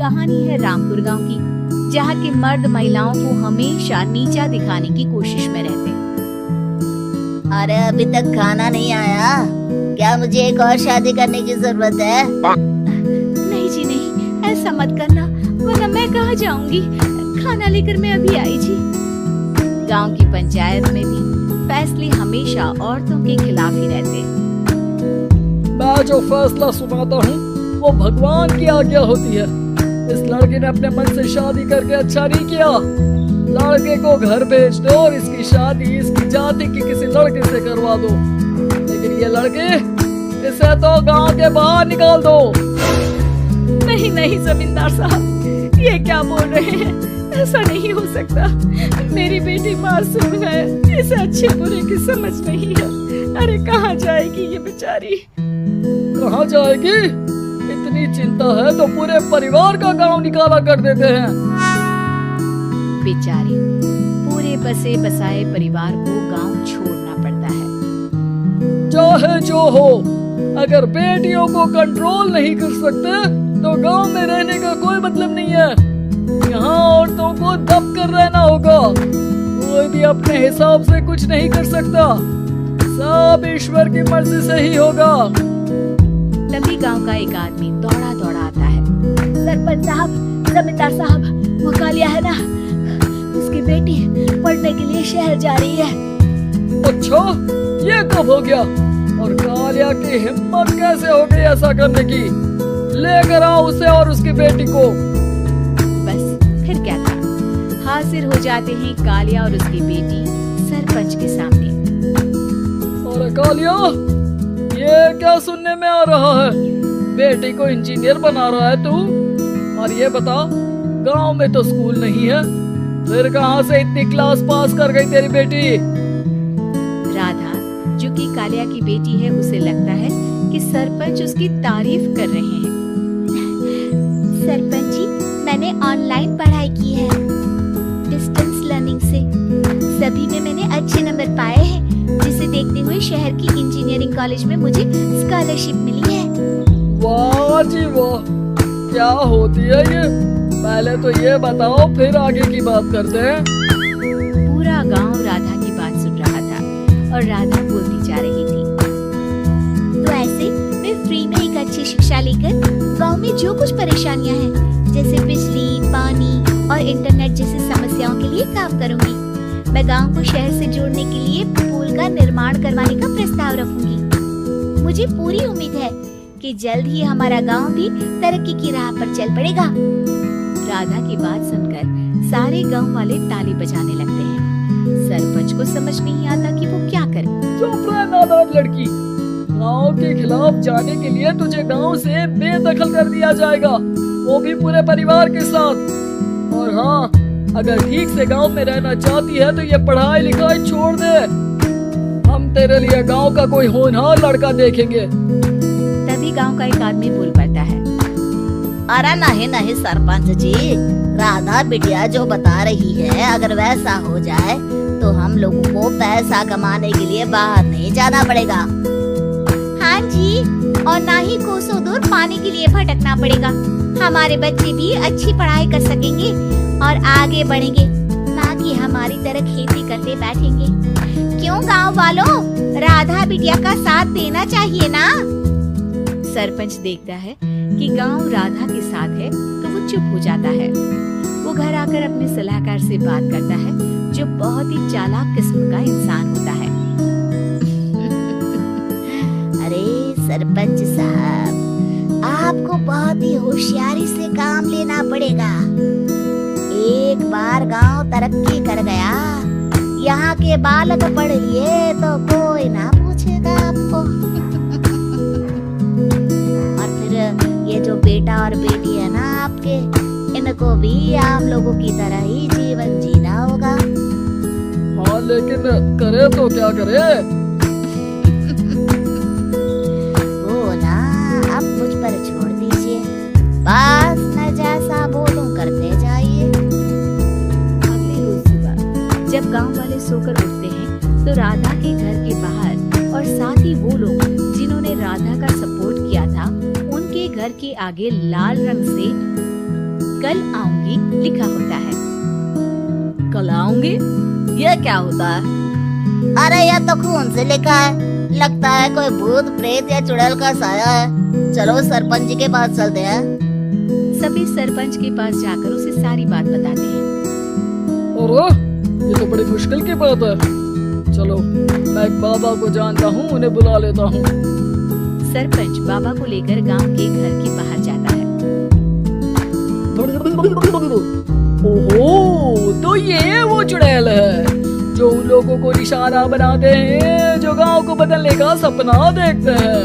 कहानी है रामपुर गांव की, जहां के मर्द महिलाओं को हमेशा नीचा दिखाने की कोशिश में रहते। अरे अभी तक खाना नहीं आया, क्या मुझे एक और शादी करने की जरूरत है? नहीं जी नहीं, ऐसा मत करना, वरना मैं कहाँ जाऊंगी। खाना लेकर मैं अभी आई जी। गांव की पंचायत में भी फैसले हमेशा औरतों के खिलाफ ही रहते। मैं जो फैसला सुनाता हूँ वो भगवान की आज्ञा होती है। इस लड़के ने अपने मन से शादी करके अच्छा नहीं किया। लड़के को घर भेज दो और इसकी शादी इसकी जाति की किसी लड़के से करवा दो। लेकिन ये लड़के, इसे तो गांव के बाहर निकाल दो। नहीं नहीं जमींदार साहब, ये क्या बोल रहे हैं? ऐसा नहीं हो सकता। मेरी बेटी मासूम है, इसे अच्छे बुरे की समझ नहीं है। अरे कहाँ जाएगी ये बेचारी? कहाँ जाएगी? इतनी चिंता है तो पूरे परिवार का गांव निकाला कर देते हैं। बेचारी, पूरे बसे बसाए परिवार को गांव छोड़ना पड़ता है। चाहे जो हो, अगर बेटियों को कंट्रोल नहीं कर सकते तो गांव में रहने का कोई मतलब नहीं है। यहाँ औरतों को दब कर रहना होगा। कोई भी अपने हिसाब से कुछ नहीं कर सकता, सब ईश्वर की मर्जी से ही होगा। तभी गांव का एक आदमी दौड़ा दौड़ा आता है। सरपंच साहब, जमींदार साहब, वो कालिया है ना, उसकी बेटी पढ़ने के लिए शहर जा रही है। अच्छा, ये कब हो गया? और कालिया की हिम्मत कैसे हो गई ऐसा करने की? लेकर आओ उसे और उसकी बेटी को। बस फिर क्या था, हाजिर हो जाते हैं कालिया और उसकी बेटी सरपंच के सामने। और कालिया, ये क्या सुनने में आ रहा है? बेटी को इंजीनियर बना रहा है तू? और ये बता, गांव में तो स्कूल नहीं है, फिर कहां से इतनी क्लास पास कर गई तेरी बेटी? राधा, जो कि कालिया की बेटी है, उसे लगता है कि सरपंच उसकी तारीफ कर रहे हैं। सरपंच जी, मैंने ऑनलाइन पढ़ाई की है, डिस्टेंस लर्निंग से। सभी में मैंने अच्छे नंबर पाए हैं, जिसे देखते हुए शहर की इंजीनियरिंग कॉलेज में मुझे स्कॉलरशिप मिली है। वाह जी वाह, क्या होती है ये? पहले तो ये बताओ, फिर आगे की बात करते हैं। पूरा गांव राधा की बात सुन रहा था और राधा बोलती जा रही थी। तो ऐसे मैं फ्री में एक अच्छी शिक्षा लेकर गांव में जो कुछ परेशानियां हैं, जैसे बिजली, पानी और इंटरनेट जैसी समस्याओं के लिए काम करूंगी। मैं गांव को शहर से जोड़ने के लिए पुल का निर्माण करवाने का प्रस्ताव रखूंगी। मुझे पूरी उम्मीद है कि जल्द ही हमारा गांव भी तरक्की की राह पर चल पड़ेगा। राधा की बात सुनकर सारे गांव वाले ताली बजाने लगते हैं। सरपंच को समझ नहीं आता कि वो क्या करे। चुप रह नादान लड़की, गांव के खिलाफ जाने के लिए तुझे गांव से बेदखल कर दिया जाएगा, वो भी पूरे परिवार के साथ। और हाँ, अगर ठीक से गांव में रहना चाहती है तो ये पढ़ाई लिखाई छोड़ दे। हम तेरे लिए गांव का कोई होनहार लड़का देखेंगे। तभी गांव का एक आदमी बोल पड़ता है। अरे नहीं नहीं सरपंच जी, राधा बिटिया जो बता रही है, अगर वैसा हो जाए तो हम लोगों को पैसा कमाने के लिए बाहर नहीं जाना पड़ेगा। हाँ जी, और ना ही कोसों दूर पानी के लिए भटकना पड़ेगा। हमारे बच्चे भी अच्छी पढ़ाई कर सकेंगे और आगे बढ़ेंगे, ना कि हमारी तरह खेती करते बैठेंगे। क्यों गांव वालों, राधा बिटिया का साथ देना चाहिए ना? सरपंच देखता है कि गांव राधा के साथ है तो वो चुप हो जाता है। वो घर आकर अपने सलाहकार से बात करता है, जो बहुत ही चालाक किस्म का इंसान होता है। अरे सरपंच साहब, आपको बहुत ही होशियारी से काम लेना पड़ेगा। एक बार गांव तरक्की कर गया, यहाँ के बालक पढ़ लिए तो कोई ना पूछेगा आपको। और फिर ये जो बेटा और बेटी है ना आपके, इनको भी आप लोगों की तरह ही जीवन जीना होगा। हाँ, लेकिन करे तो क्या करे? वो ना अब मुझ पर छोड़ दीजिए, बस मैं जैसा बोलूं करते जाइए। अगले रोज सुबह जब गांव वाले सोकर उठते हैं तो राधा के घर के बाहर और साथ ही वो लोग जिन्होंने राधा का सपोर्ट किया था, उनके घर के आगे लाल रंग से कल आऊंगी लिखा होता है। कल आऊंगी, ये क्या होता है? अरे यह तो खून से लिखा है, लगता है कोई भूत प्रेत या चुड़ैल का साया है। चलो सरपंच जी के पास चलते हैं। सभी सरपंच के पास जाकर उसे सारी बात बताते हैं। अरे ये तो बड़ी मुश्किल की बात है। चलो मैं एक बाबा को जानता हूँ, उन्हें बुला लेता हूँ। सरपंच बाबा को लेकर गांव के घर के बाहर जाता है। ओहो, तो ये वो चुड़ैल है जो उन लोगों को निशाना बनाते हैं जो गांव को बदलने का सपना देखते हैं।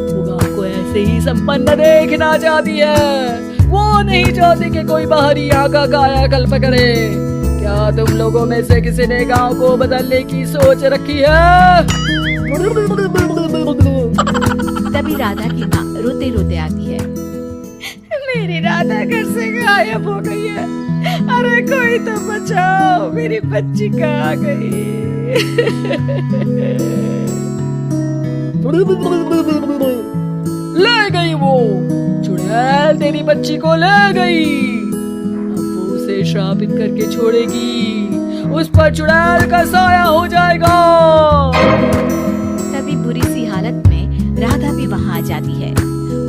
वो गांव को ऐसे ही संपन्न देखना चाहती है। वो नहीं चाहती कि कोई बाहरी यहाँ का कायाकल्प करे। क्या तुम लोगों में से किसी ने गांव को बदलने की सोच रखी है? तभी राधा की माँ रोते रोते आती है। मेरी राधा घर से गायब हो गई है। अरे कोई तो बचाओ, मेरी बच्ची कहाँ गई? ले गई वो चुड़ैल, तेरी बच्ची को ले गई। अब वो उसे श्रापित करके छोड़ेगी, उस पर चुड़ैल का साया हो जाएगा। तभी बुरी सी हालत में राधा भी वहाँ आ जाती है।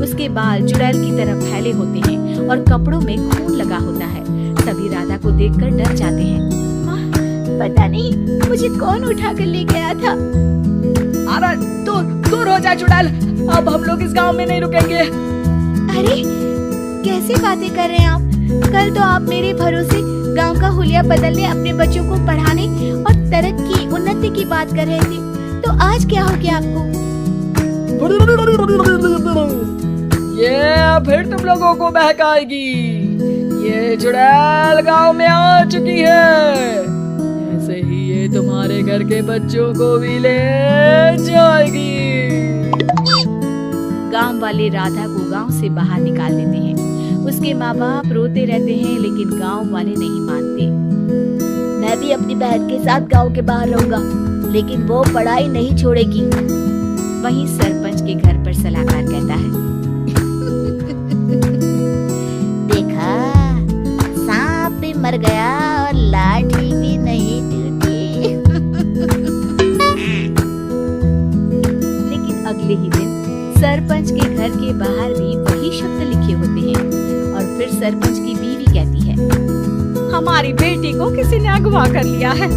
उसके बाल चुड़ैल की तरह फैले होते हैं और कपड़ों में खून लगा होता है। सभी राधा को देखकर डर जाते हैं। माँ, पता नहीं मुझे कौन उठा कर ले गया था। अरे दूर हो जा चुड़ैल, अब हम लोग इस गांव में नहीं रुकेंगे। अरे कैसे बातें कर रहे हैं आप? कल तो आप मेरे भरोसे गांव का हुलिया बदलने, अपने बच्चों को पढ़ाने और तरक्की उन्नति की बात कर रहे थे, तो आज क्या हो गया आपको? ये फिर तुम लोगों को बहकाएगी। ये चुड़ैल गांव में आ चुकी है, ऐसे ही ये तुम्हारे घर के बच्चों को भी ले जाएगी। गांव वाले राधा को गांव से बाहर निकाल देते हैं। उसके माँ बाप रोते रहते हैं लेकिन गांव वाले नहीं मानते। मैं भी अपनी बहन के साथ गांव के बाहर रहूंगा, लेकिन वो पढ़ाई नहीं छोड़ेगी। वहीं सरपंच के घर पर सलाहकार कहता है। देखा, सांप भी मर गया और लाठी भी नहीं टूटी। लेकिन अगले ही दिन सरपंच के घर के बाहर भी वही शब्द लिखे होते हैं और फिर सरपंच की बीवी कहती है, हमारी बेटी को किसी ने अगवा कर लिया है।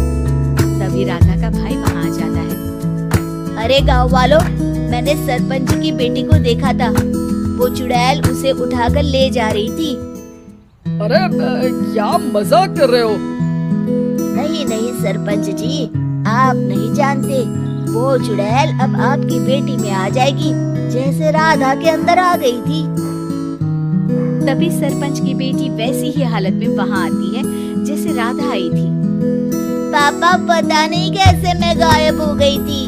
तभी राधा का भाई वहाँ आ जाता है। अरे गांव वालों, मैंने सरपंच की बेटी को देखा था। वो चुड़ैल उसे उठाकर ले जा रही थी। अरे क्या मजाक कर रहे हो? नहीं नहीं सरपंच जी, आप नहीं जानते। वो चुड़ैल अब आपकी बेटी में आ जाएगी, जैसे राधा के अंदर आ गई थी। तभी सरपंच की बेटी वैसी ही हालत में वहाँ आती है जैसे राधा आई थी। पापा, पता नहीं कैसे मैं गायब हो गई थी।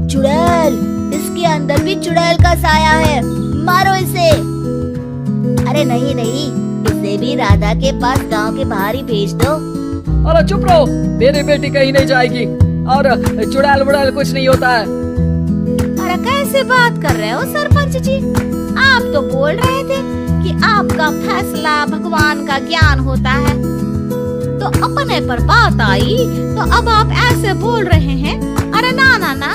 चुड़ैल, इसके अंदर भी चुड़ैल का साया है, मारो इसे। अरे नहीं नहीं, इसे भी राधा के पास गांव के बाहर ही भेज दो। अरे चुप रहो, मेरी बेटी कहीं नहीं जाएगी और चुड़ैल वुड़ैल कुछ नहीं होता है। अरे कैसे बात कर रहे हो सरपंच जी? आप तो बोल रहे थे कि आपका फैसला भगवान का ज्ञान होता है, तो अपने पर बात आई तो अब आप ऐसे बोल रहे हैं। अरे ना ना ना,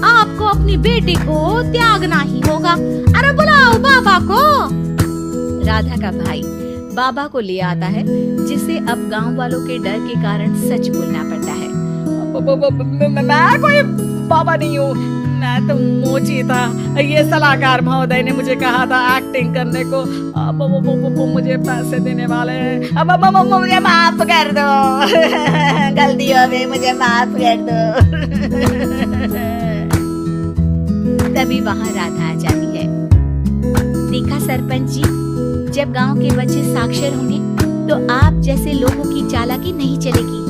आपको अपनी बेटी को त्यागना ही होगा। अरे बुलाओ बाबा को। राधा का भाई बाबा को ले आता है, जिसे अब गांव वालों के डर के कारण सच बोलना पड़ता है। मैं कोई बाबा नहीं हूँ, मैं तो मोची था। ये सलाहकार महोदय ने मुझे कहा था एक्टिंग करने को। अब वो मुझे पैसे देने वाले हैं। अब मुझे माफ कर दो। गलती हो गई, मुझे माफ कर दो। तभी वहाँ राधा आ जाती है। देखा सरपंच जी, जब गांव के बच्चे साक्षर होंगे तो आप जैसे लोगों की चालाकी नहीं चलेगी।